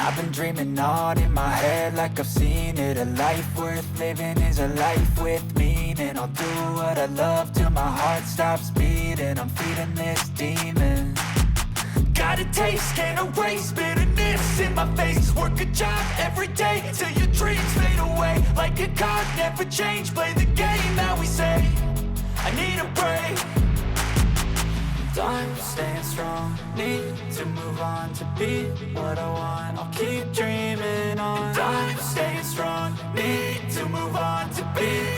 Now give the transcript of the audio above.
I've been dreaming on in my head like I've seen it. A life worth living is a life with meaning. I'll do what I love till my heart stops beating. I'm feeding this demon. Got a taste, can't erase bitterness in my face. Work a job every day till your dreams fade away. Like a card, never change, play the game that we say. I need a break. I'm staying strong, need to move on to be what I want. I'll keep dreaming on. I'm staying strong, need to move on to be